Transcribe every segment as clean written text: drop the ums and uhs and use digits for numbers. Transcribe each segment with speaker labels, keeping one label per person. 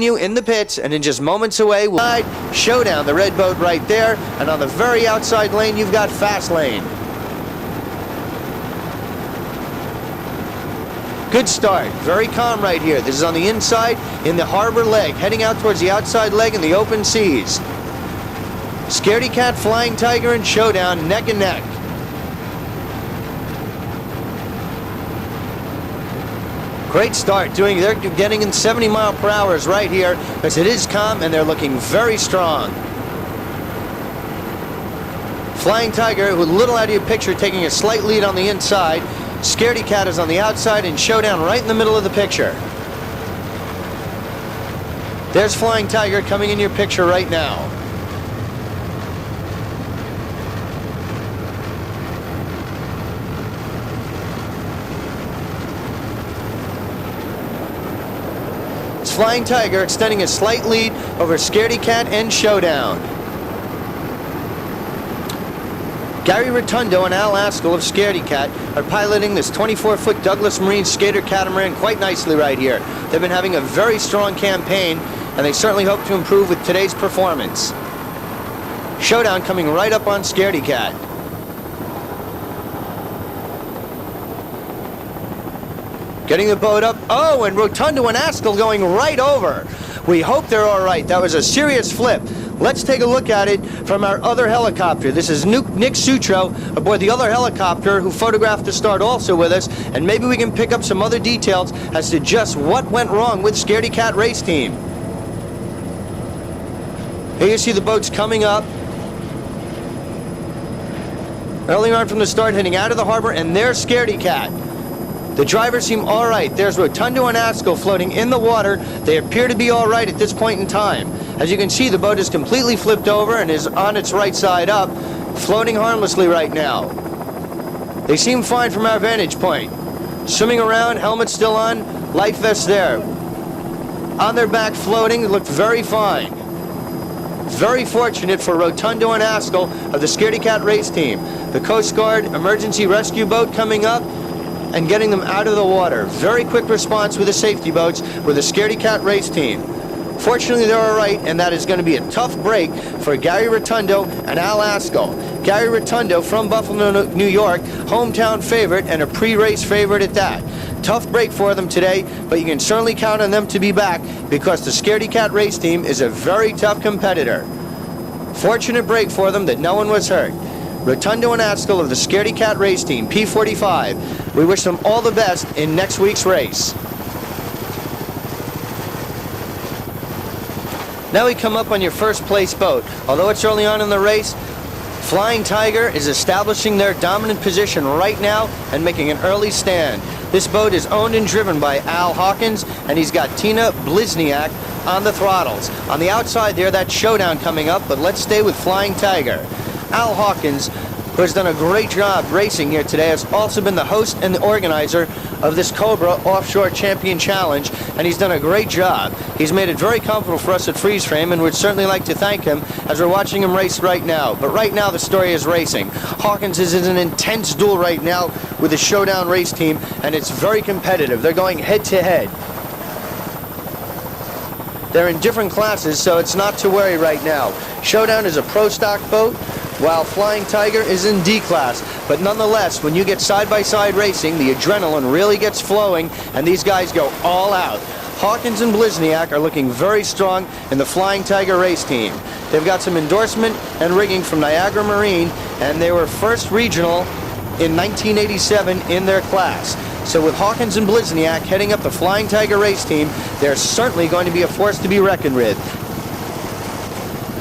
Speaker 1: You in the pits, and in just moments away we'll Showdown, the red boat right there, and on the very outside lane you've got Fast Lane. Good start, very calm right here. This is on the inside in the harbor leg, heading out towards the outside leg in the open seas. Scaredy-cat, Flying Tiger, and Showdown neck and neck. Great start. They're getting in 70 mile per hour right here because it is calm and they're looking very strong. Flying Tiger, with a little out of your picture, taking a slight lead on the inside. Scaredy-cat is on the outside and Showdown right in the middle of the picture. There's Flying Tiger coming in your picture right now. Flying Tiger extending a slight lead over Scaredy-cat and Showdown. Gary Rotundo and Al Askell of Scaredy-cat are piloting this 24-foot Douglas Marine skater catamaran quite nicely right here. They've been having a very strong campaign, and they certainly hope to improve with today's performance. Showdown coming right up on Scaredy-cat. Getting the boat up. Oh, and Rotundo and Askell going right over. We hope they're all right. That was a serious flip. Let's take a look at it from our other helicopter. This is Nick Sutro aboard the other helicopter who photographed the start also with us, and maybe we can pick up some other details as to just what went wrong with Scaredy-cat race team. Here you see the boats coming up. Early on from the start, heading out of the harbor, and there's Scaredy-cat. The drivers seem all right. There's Rotundo and Askell floating in the water. They appear to be all right at this point in time. As you can see, the boat is completely flipped over and is on its right side up, floating harmlessly right now. They seem fine from our vantage point. Swimming around, helmet still on, life vest there. On their back floating, looked very fine. Very fortunate for Rotundo and Askell of the Scaredy-cat race team. The Coast Guard emergency rescue boat coming up and getting them out of the water. Very quick response with the safety boats with the Scaredy-cat race team. Fortunately, they're all right, and that is going to be a tough break for Gary Rotundo and Al Askell. Gary Rotundo from Buffalo, New York, hometown favorite and a pre-race favorite at that. Tough break for them today, but you can certainly count on them to be back because the Scaredy-cat race team is a very tough competitor. Fortunate break for them that no one was hurt. Rotundo and Askell of the Scaredy-cat race team, P45. We wish them all the best in next week's race. Now we come up on your first place boat. Although it's early on in the race, Flying Tiger is establishing their dominant position right now and making an early stand. This boat is owned and driven by Al Hawkins, and he's got Tina Blizniak on the throttles. On the outside there, that's Showdown coming up, but let's stay with Flying Tiger. Al Hawkins, who has done a great job racing here today, has also been the host and the organizer of this Cobra Offshore Champion Challenge, and he's done a great job. He's made it very comfortable for us at Freeze Frame, and we'd certainly like to thank him as we're watching him race right now. But right now the story is racing. Hawkins is in an intense duel right now with the Showdown race team, and it's very competitive. They're going head to head. They're in different classes, so it's not to worry right now. Showdown is a pro stock boat, while Flying Tiger is in D class. But nonetheless, when you get side-by-side racing, the adrenaline really gets flowing, and these guys go all out. Hawkins and Blizniak are looking very strong in the Flying Tiger race team. They've got some endorsement and rigging from Niagara Marine, and they were first regional in 1987 in their class. So with Hawkins and Blizniak heading up the Flying Tiger race team, they're certainly going to be a force to be reckoned with.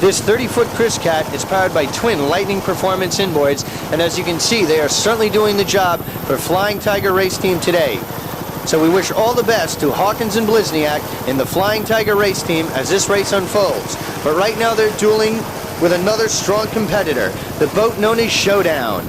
Speaker 1: This 30-foot Chris Cat is powered by twin Lightning Performance inboards, and as you can see, they are certainly doing the job for Flying Tiger race team today. So we wish all the best to Hawkins and Blizniak in the Flying Tiger race team as this race unfolds. But right now they're dueling with another strong competitor, the boat known as Showdown.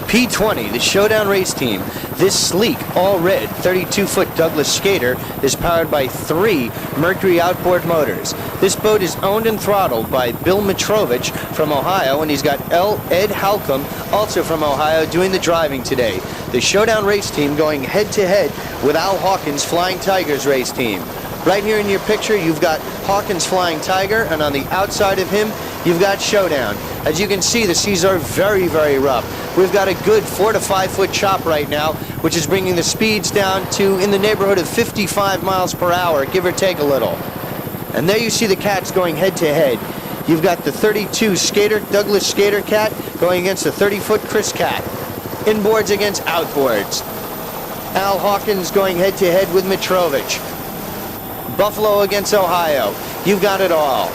Speaker 1: P20, the Showdown race team. This sleek, all-red, 32-foot Douglas skater is powered by 3 Mercury outboard motors. This boat is owned and throttled by Bill Mitrovich from Ohio, and he's got Ed Halcomb, also from Ohio, doing the driving today. The Showdown race team going head-to-head with Al Hawkins' Flying Tigers race team. Right here in your picture, you've got Hawkins' Flying Tiger, and on the outside of him, you've got Showdown. As you can see, the seas are very, very rough. We've got a good 4 to 5 foot chop right now, which is bringing the speeds down to in the neighborhood of 55 miles per hour, give or take a little. And there you see the cats going head to head. You've got the 32 Douglas Skater Cat going against the 30-foot Chris Cat. Inboards against outboards. Al Hawkins going head to head with Mitrovich. Buffalo against Ohio. You've got it all.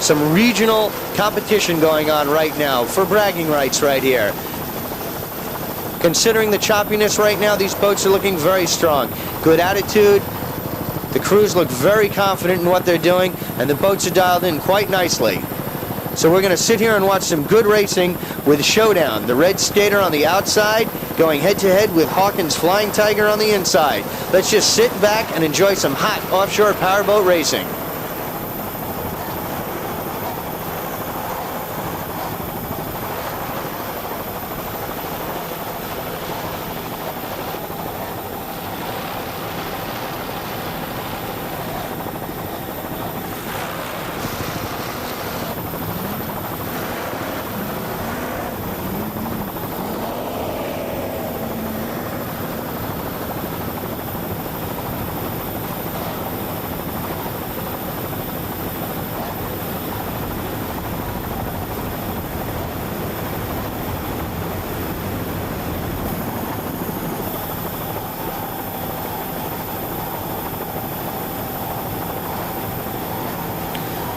Speaker 1: Some regional competition going on right now for bragging rights right here. Considering the choppiness right now, these boats are looking very strong. Good attitude. The crews look very confident in what they're doing, and the boats are dialed in quite nicely. So we're going to sit here and watch some good racing with Showdown, the red skater on the outside, going head-to-head with Hawkins' Flying Tiger on the inside. Let's just sit back and enjoy some hot offshore powerboat racing.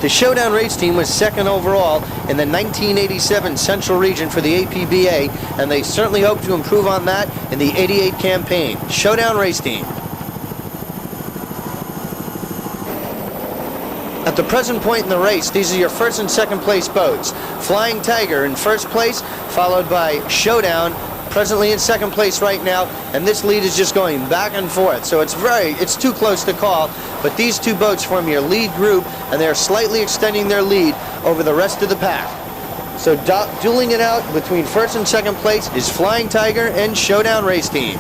Speaker 1: The Showdown race team was second overall in the 1987 Central Region for the APBA, and they certainly hope to improve on that in the 88 campaign. Showdown race team. At the present point in the race, these are your first and second place boats. Flying Tiger in first place, followed by Showdown, presently in second place right now, and this lead is just going back and forth, so it's too close to call, but these two boats form your lead group, and they're slightly extending their lead over the rest of the pack. So dueling it out between first and second place is Flying Tiger and Showdown race team.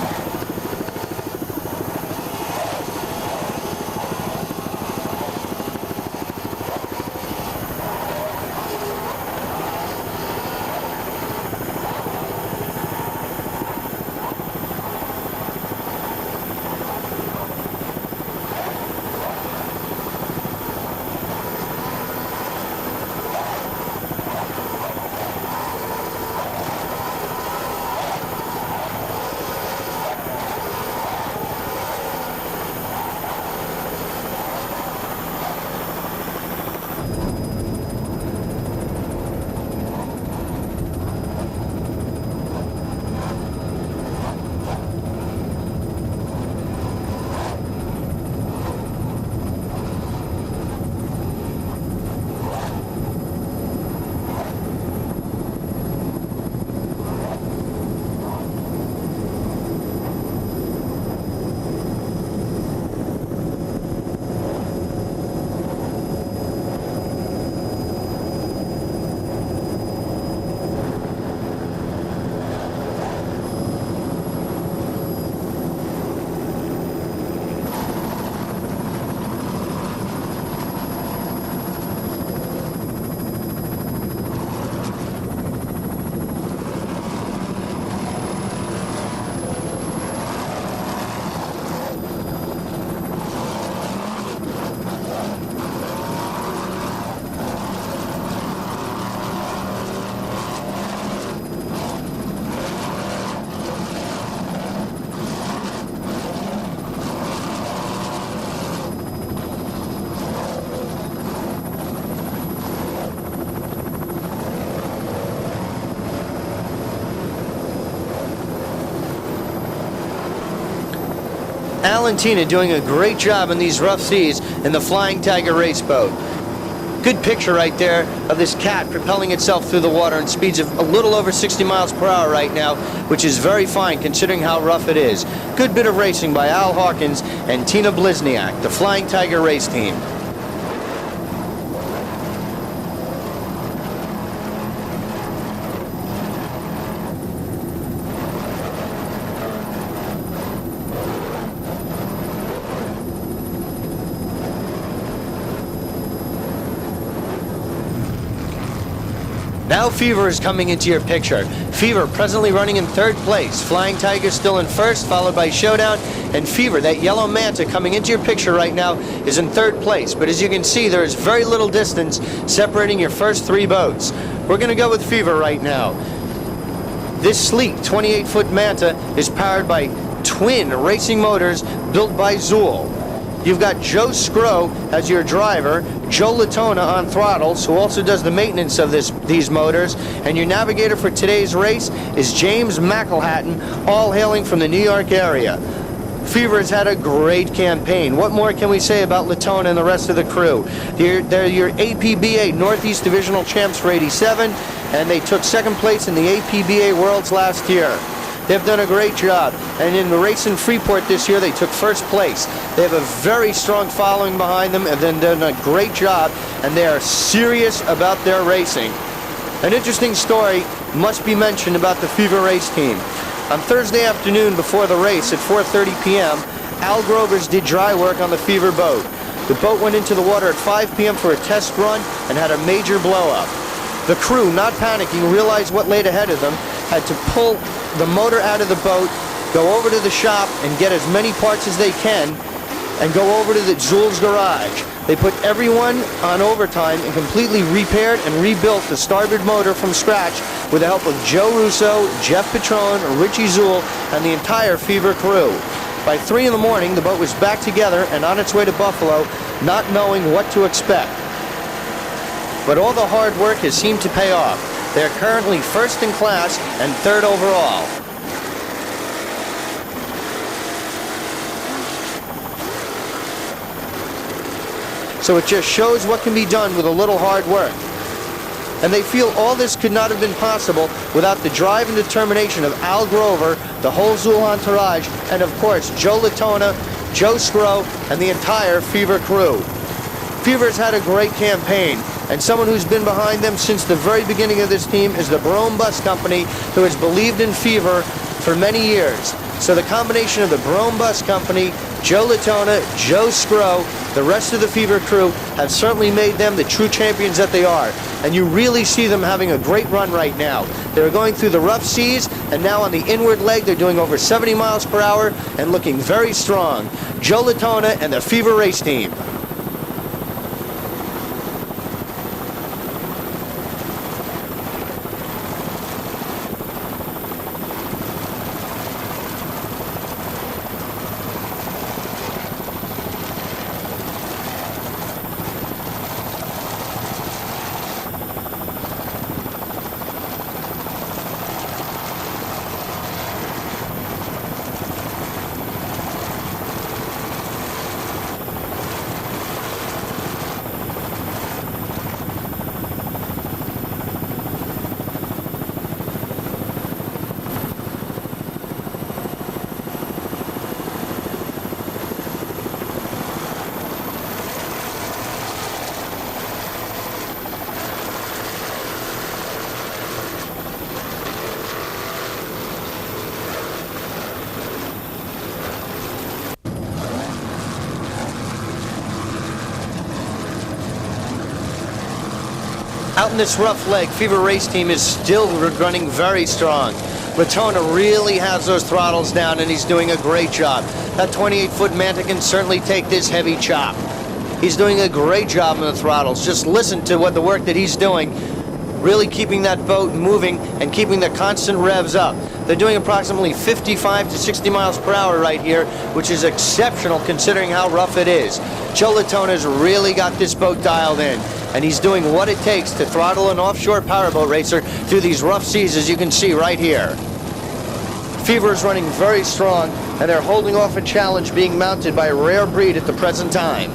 Speaker 1: Al and Tina doing a great job in these rough seas in the Flying Tiger race boat. Good picture right there of this cat propelling itself through the water in speeds of a little over 60 miles per hour right now, which is very fine considering how rough it is. Good bit of racing by Al Hawkins and Tina Blizniak, the Flying Tiger race team. Now Fever is coming into your picture. Fever presently running in third place. Flying Tiger still in first, followed by Showdown. And Fever, that yellow manta coming into your picture right now, is in third place. But as you can see, there is very little distance separating your first three boats. We're going to go with Fever right now. This sleek 28-foot manta is powered by twin racing motors built by Zool. You've got Joe Scrow as your driver, Joe Latona on throttles, who also does the maintenance of these motors, and your navigator for today's race is James McElhatton, all hailing from the New York area. Fever has had a great campaign. What more can we say about Latona and the rest of the crew? They're your APBA Northeast Divisional Champs for '87, and they took second place in the APBA Worlds last year. They've done a great job, and in the race in Freeport this year, they took first place. They have a very strong following behind them, and they've done a great job, and they are serious about their racing. An interesting story must be mentioned about the Fever race team. On Thursday afternoon before the race at 4:30 p.m., Al Grovers did dry work on the Fever boat. The boat went into the water at 5 p.m. for a test run and had a major blow-up. The crew, not panicking, realized what laid ahead of them, had to pull the motor out of the boat, go over to the shop and get as many parts as they can, and go over to the Zool's garage. They put everyone on overtime and completely repaired and rebuilt the starboard motor from scratch with the help of Joe Russo, Jeff Petrone, Richie Zool, and the entire Fever crew. By 3 in the morning, the boat was back together and on its way to Buffalo, not knowing what to expect. But all the hard work has seemed to pay off. They're currently first in class and third overall. So it just shows what can be done with a little hard work. And they feel all this could not have been possible without the drive and determination of Al Grover, the whole Zool entourage, and of course Joe Latona, Joe Scrow, and the entire Fever crew. Fever's had a great campaign, and someone who's been behind them since the very beginning of this team is the Brome Bus Company, who has believed in Fever for many years. So the combination of the Brome Bus Company, Joe Latona, Joe Scrow, the rest of the Fever crew have certainly made them the true champions that they are. And you really see them having a great run right now. They're going through the rough seas, and now on the inward leg they're doing over 70 miles per hour and looking very strong. Joe Latona and the Fever race team. Out in this rough leg, Fever race team is still running very strong. Latona really has those throttles down, and he's doing a great job. That 28-foot manta can certainly take this heavy chop. He's doing a great job on the throttles. Just listen to what the work that he's doing, really keeping that boat moving and keeping the constant revs up. They're doing approximately 55 to 60 miles per hour right here, which is exceptional considering how rough it is. Joe Latona's really got this boat dialed in, and he's doing what it takes to throttle an offshore powerboat racer through these rough seas, as you can see right here. Fever is running very strong, and they're holding off a challenge being mounted by a rare breed at the present time.